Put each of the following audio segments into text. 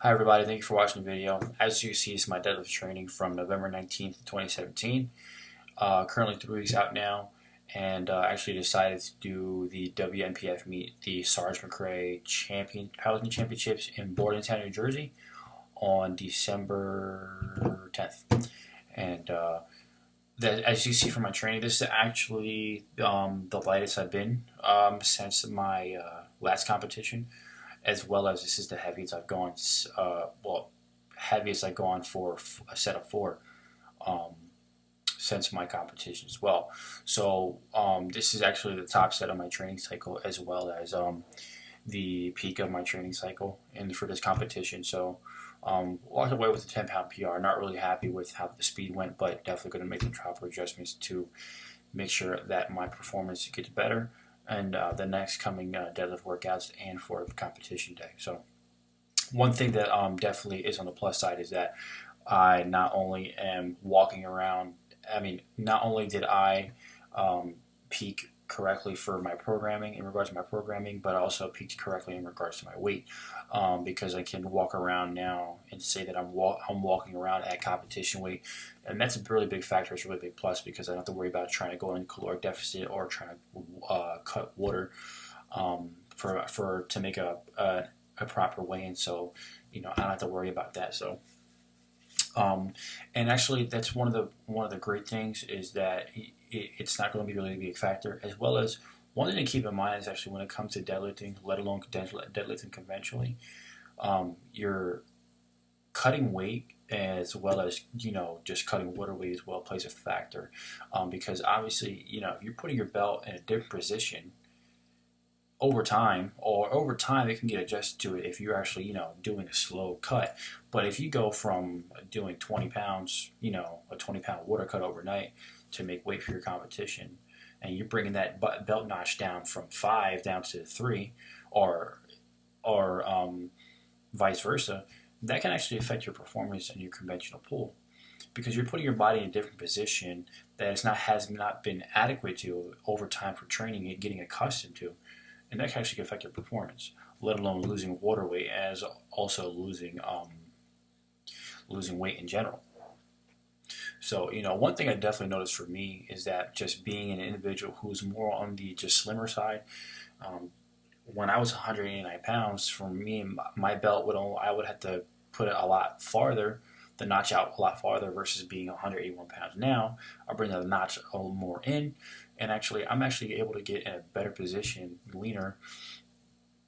Hi everybody, thank you for watching the video. As you see, it's my deadlift training from November 19th, 2017. Currently 3 weeks out now, and actually decided to do the WNPF meet, the Sarge McRae Powerlifting Championships in Bordentown, New Jersey on December 10th. And as you see from my training, this is actually the lightest I've been since my last competition, as well as this is the heaviest I've gone. Heaviest I've gone for a set of 4 since my competition as well. So this is actually the top set of my training cycle, as well as the peak of my training cycle and for this competition. So walked away with a 10-pound PR. Not really happy with how the speed went, but definitely going to make the proper adjustments to make sure that my performance gets better and the next coming deadlift workouts and for competition day. So one thing that definitely is on the plus side is that I not only am walking around, not only did I peak correctly for my programming, in regards to my programming, but I also peaked correctly in regards to my weight, because I can walk around now and say that I'm walking around at competition weight, and that's a really big factor. It's a really big plus because I don't have to worry about trying to go in caloric deficit or trying to cut water to make a proper weigh-in. So I don't have to worry about that. So and actually, that's one of the great things is that it's not going to be really a big factor. As well as one thing to keep in mind is actually when it comes to deadlifting, let alone deadlifting conventionally, you're cutting weight as well as just cutting water weight as well plays a factor, because obviously if you're putting your belt in a different position over time it can get adjusted to it if you're actually doing a slow cut. But if you go from doing 20 pounds, a 20-pound water cut overnight to make weight for your competition, and you're bringing that belt notch down from 5 down to 3, or vice versa, that can actually affect your performance in your conventional pull, because you're putting your body in a different position that has not been adequate to over time for training and getting accustomed to. And that can actually affect your performance, let alone losing water weight, as also losing weight in general. So one thing I definitely noticed for me is that just being an individual who's more on the just slimmer side, when I was 189 pounds, for me, my belt I would have to put it a lot farther, the notch out a lot farther, versus being 181 pounds now. I'll bring the notch a little more in, and I'm actually able to get in a better position, leaner,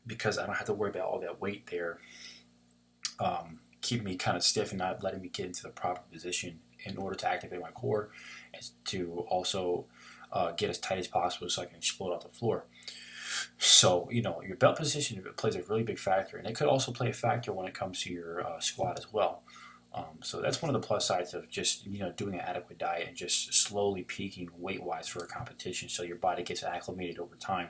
because I don't have to worry about all that weight there, keeping me kind of stiff and not letting me get into the proper position in order to activate my core and to also get as tight as possible so I can explode off the floor. So your belt position plays a really big factor, and it could also play a factor when it comes to your squat as well. So that's one of the plus sides of just doing an adequate diet and just slowly peaking weight-wise for a competition, so your body gets acclimated over time.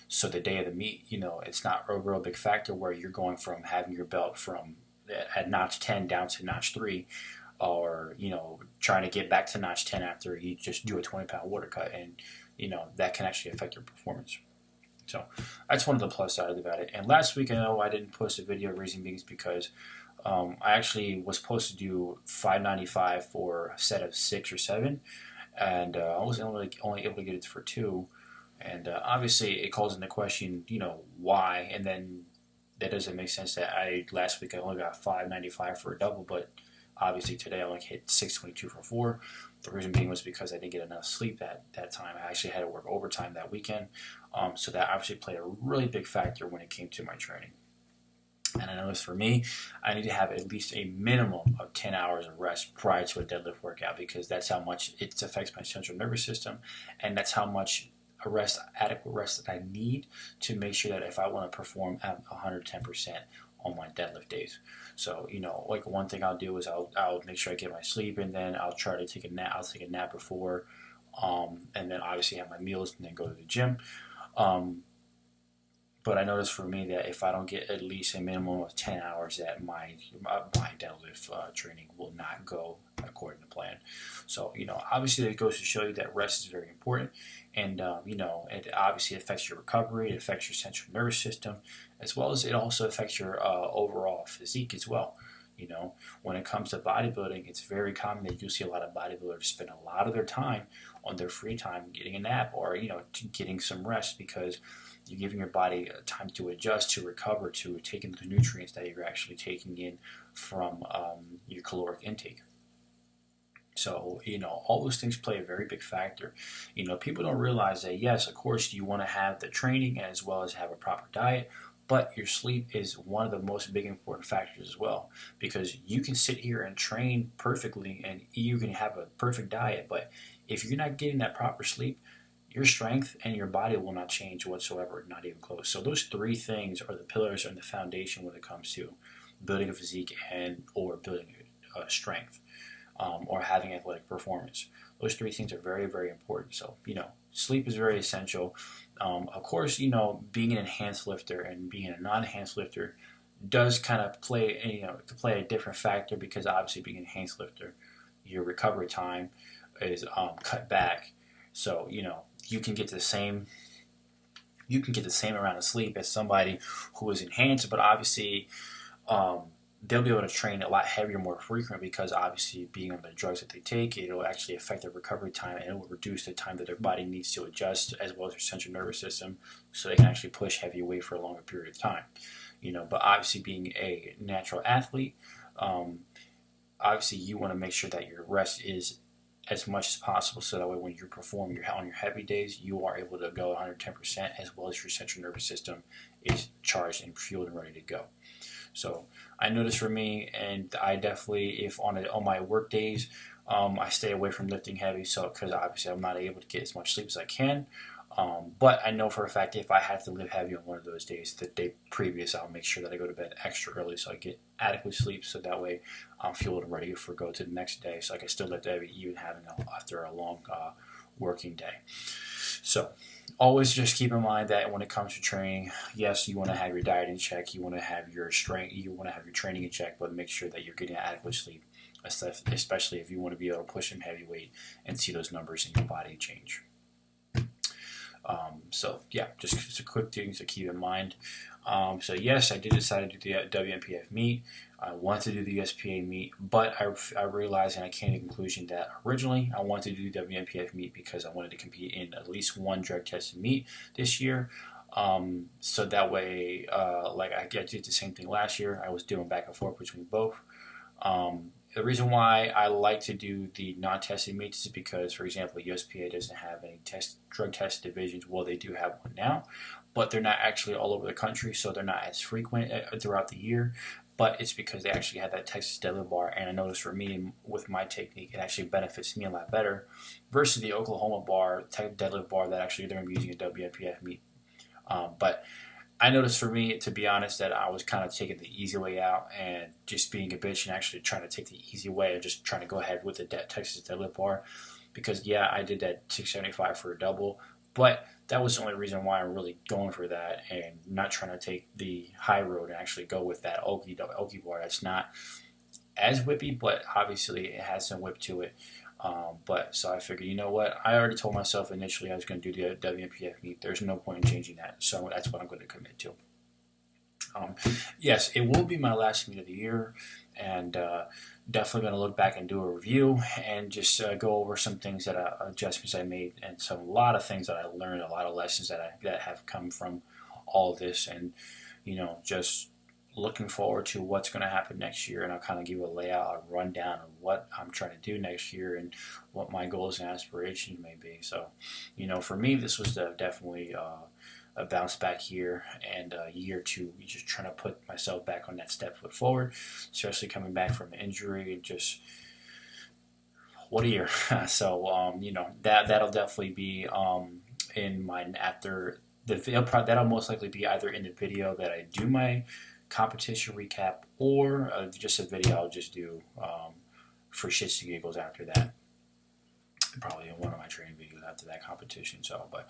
So the day of the meet, it's not a real big factor where you're going from having your belt from at notch 10 down to notch 3, or trying to get back to notch 10 after you just do a 20-pound water cut, and that can actually affect your performance. So that's one of the plus sides about it. And last week, I know I didn't post a video, reason being is because I actually was supposed to do 595 for a set of 6 or 7, and I was only able to get it for 2. And obviously, it calls into question, why. And then that doesn't make sense that last week I only got 595 for a double, but obviously today I only hit 622 for 4. The reason being was because I didn't get enough sleep that time. I actually had to work overtime that weekend, so that obviously played a really big factor when it came to my training. And I noticed for me, I need to have at least a minimum of 10 hours of rest prior to a deadlift workout, because that's how much it affects my central nervous system, and that's how much adequate rest that I need to make sure that if I want to perform at 110% on my deadlift days. So like one thing I'll do is I'll make sure I get my sleep, and then I'll try to take a nap. I'll take a nap before, and then obviously have my meals, and then go to the gym. But I noticed for me that if I don't get at least a minimum of 10 hours, that my deadlift training will not go according to plan. So, obviously it goes to show you that rest is very important. And, it obviously affects your recovery, it affects your central nervous system, as well as it also affects your overall physique as well. When it comes to bodybuilding, it's very common that you'll see a lot of bodybuilders spend a lot of their time on their free time getting a nap, or, getting some rest, because you're giving your body time to adjust, to recover, to take in the nutrients that you're actually taking in from your caloric intake. So, all those things play a very big factor. People don't realize that, yes, of course, you want to have the training as well as have a proper diet, but your sleep is one of the most big important factors as well, because you can sit here and train perfectly and you can have a perfect diet, but if you're not getting that proper sleep, your strength and your body will not change whatsoever, not even close. So those three things are the pillars and the foundation when it comes to building a physique and or building strength, or having athletic performance. Those three things are very, very important. So, sleep is very essential. Of course, being an enhanced lifter and being a non-enhanced lifter does kind of play a different factor, because obviously being an enhanced lifter, your recovery time is cut back. So, you can get the same amount of sleep as somebody who is enhanced, but obviously they'll be able to train a lot heavier, more frequent, because obviously being on the drugs that they take, it'll actually affect their recovery time, and it will reduce the time that their body needs to adjust, as well as their central nervous system, so they can actually push heavy weight for a longer period of time. But obviously being a natural athlete, obviously you want to make sure that your rest is as much as possible, so that way when you perform on your heavy days, you are able to go 110%, as well as your central nervous system is charged and fueled and ready to go. So I noticed for me, and I definitely, if on my work days, I stay away from lifting heavy, so because obviously I'm not able to get as much sleep as I can. But I know for a fact if I have to lift heavy on one of those days, the day previous, I'll make sure that I go to bed extra early so I get adequate sleep, so that way I'm fueled and ready for go to the next day, so I can still lift heavy even after a long working day. So always just keep in mind that when it comes to training, yes, you want to have your diet in check, you want to have your strength, you want to have your training in check, but make sure that you're getting adequate sleep, especially if you want to be able to push some heavy weight and see those numbers in your body change. So yeah, just a quick things to keep in mind. So yes, I did decide to do the WMPF meet. I wanted to do the USPA meet, but I realized and I came to the conclusion that originally I wanted to do the WMPF meet because I wanted to compete in at least one drug tested meet this year. So that way, like I did the same thing last year. I was doing back and forth between both. The reason why I like to do the non-tested meets is because, for example, USPA doesn't have any drug test divisions. Well, they do have one now, but they're not actually all over the country, so they're not as frequent throughout the year. But it's because they actually have that Texas deadlift bar, and I noticed for me, with my technique, it actually benefits me a lot better versus the Oklahoma bar, deadlift bar that actually they're going to be using a WMPF meet. But I noticed for me, to be honest, that I was kind of taking the easy way out and just being a bitch and actually trying to take the easy way and just trying to go ahead with the Texas deadlift bar. Because, yeah, I did that 675 for a double, but that was the only reason why I'm really going for that and not trying to take the high road and actually go with that Oki bar. That's not as whippy, but obviously it has some whip to it. But so I figured, you know what? I already told myself initially I was going to do the WMPF meet. There's no point in changing that. So that's what I'm going to commit to. Yes, it will be my last meet of the year, and definitely going to look back and do a review and just go over some things adjustments I made, and a lot of things that I learned, a lot of lessons that have come from all of this, and just looking forward to what's going to happen next year. And I'll kind of give a layout, a rundown of what I'm trying to do next year and what my goals and aspirations may be. So, for me, this was definitely a bounce back year and a year to just trying to put myself back on that step foot forward, especially coming back from an injury and just what a year. So, that'll definitely be in my after that'll most likely be either in the video that I do my competition recap, or just a video I'll just do for shits and giggles after that. probably in one of my training videos after that competition. So, but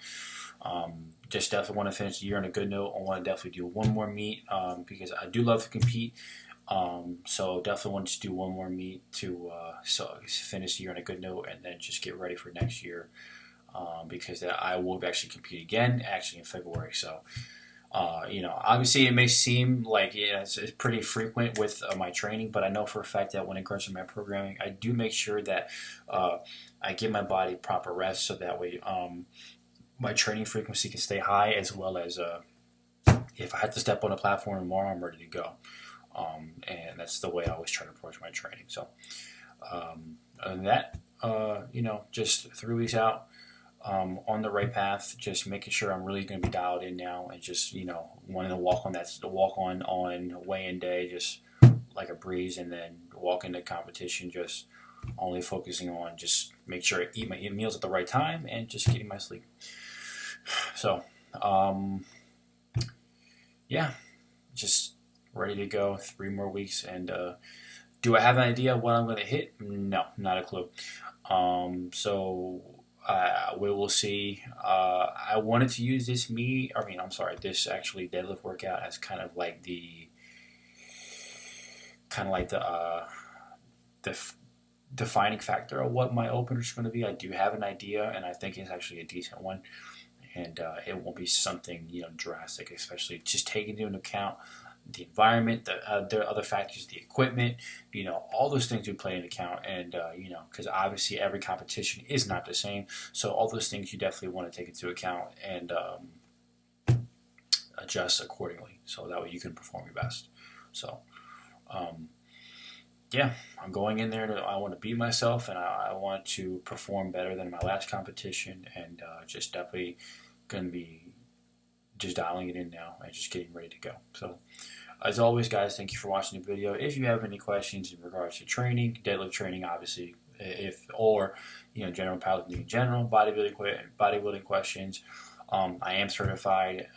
just definitely want to finish the year on a good note. I want to definitely do one more meet because I do love to compete. So definitely want to do one more meet to so finish the year on a good note, and then just get ready for next year because I will actually compete again actually in February. So. Obviously it may seem like it's pretty frequent with my training, but I know for a fact that when it comes to my programming, I do make sure that I give my body proper rest so that way my training frequency can stay high, as well as if I have to step on a platform tomorrow, I'm ready to go. And that's the way I always try to approach my training. So, other than that, just 3 weeks out. On the right path, just making sure I'm really going to be dialed in now, and just wanting to walk on weigh-in day just like a breeze, and then walk into competition just only focusing on just make sure I eat my meals at the right time and just getting my sleep. So just ready to go. 3 more weeks, and do I have an idea what I'm going to hit? No, not a clue. We will see. I wanted to use this this actually deadlift workout as kind of like the defining factor of what my opener is going to be. I do have an idea, and I think it's actually a decent one, and it won't be something drastic, especially just taking into account the environment, the other factors, the equipment, all those things do play into account, and because obviously every competition is not the same, so all those things you definitely want to take into account and adjust accordingly, so that way you can perform your best. So, I'm going in there I want to beat myself, and I want to perform better than my last competition, and just definitely going to be just dialing it in now and just getting ready to go. So, as always, guys, thank you for watching the video. If you have any questions in regards to training, deadlift training, obviously, or general powerlifting in general, bodybuilding questions, I am certified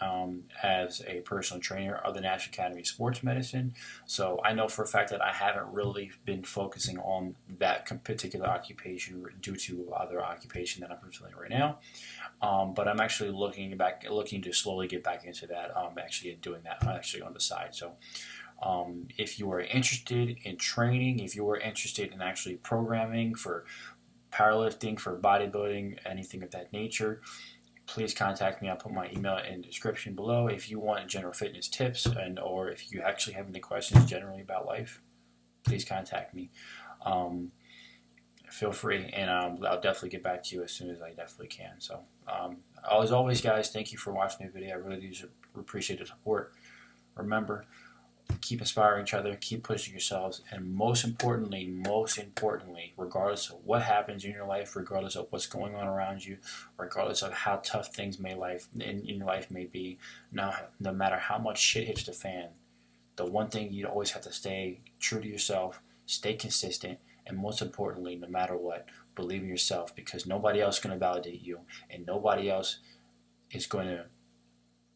as a personal trainer of the National Academy of Sports Medicine. So I know for a fact that I haven't really been focusing on that particular occupation due to other occupation that I'm pursuing right now. But I'm actually looking to slowly get back into that. Actually doing that actually on the side. So if you are interested in training, if you are interested in actually programming for powerlifting, for bodybuilding, anything of that nature, please contact me. I'll put my email in the description below. If you want general fitness tips, or if you actually have any questions generally about life, please contact me. Feel free, and I'll definitely get back to you as soon as I definitely can. So, as always, guys, thank you for watching the video. I really do appreciate the support. Remember, keep inspiring each other, keep pushing yourselves, and most importantly, regardless of what happens in your life, regardless of what's going on around you, regardless of how tough things in your life may be, no matter how much shit hits the fan, the one thing you always have to stay true to yourself, stay consistent, and most importantly, no matter what, believe in yourself, because nobody else is going to validate you, and nobody else is going to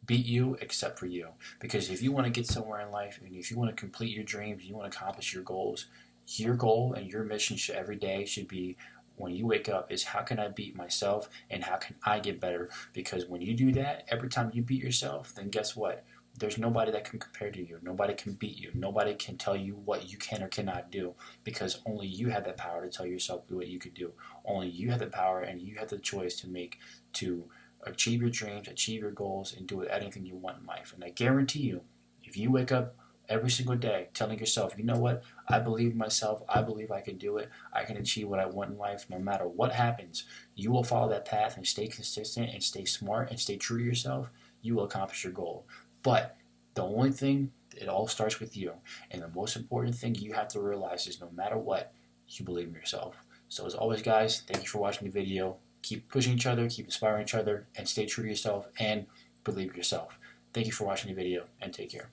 beat you except for you. Because if you want to get somewhere in life, and if you want to complete your dreams, you want to accomplish your goals, your goal and your mission every day should be, when you wake up, is how can I beat myself and how can I get better? Because when you do that, every time you beat yourself, then guess what? There's nobody that can compare to you. Nobody can beat you. Nobody can tell you what you can or cannot do, because only you have that power to tell yourself what you could do. Only you have the power, and you have the choice to make to achieve your dreams, achieve your goals, and do anything you want in life. And I guarantee you, if you wake up every single day telling yourself, you know what, I believe in myself, I believe I can do it, I can achieve what I want in life, no matter what happens, you will follow that path and stay consistent and stay smart and stay true to yourself, you will accomplish your goal. But the only thing, it all starts with you. And the most important thing you have to realize is, no matter what, you believe in yourself. So as always, guys, thank you for watching the video. Keep pushing each other, keep inspiring each other, and stay true to yourself and believe in yourself. Thank you for watching the video, and take care.